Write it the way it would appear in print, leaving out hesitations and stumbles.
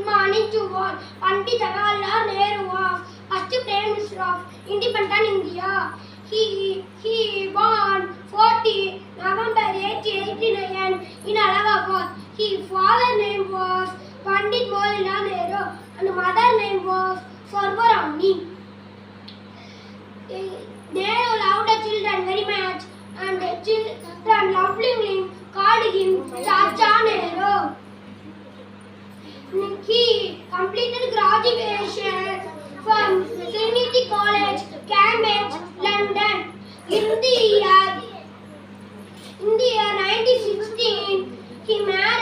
Good morning to all. Pandit Jawaharlal Nehru was first Prime Minister of independent India. He born 40 November 1889 in Allahabad. His father name was Pandit Jawaharlal Nehru and mother name was Sarvarani. Nehru loved the children very much and the children lovingly called him Chacha Nehru. He completed graduation from Trinity College, Cambridge, London. In the year 1916, he married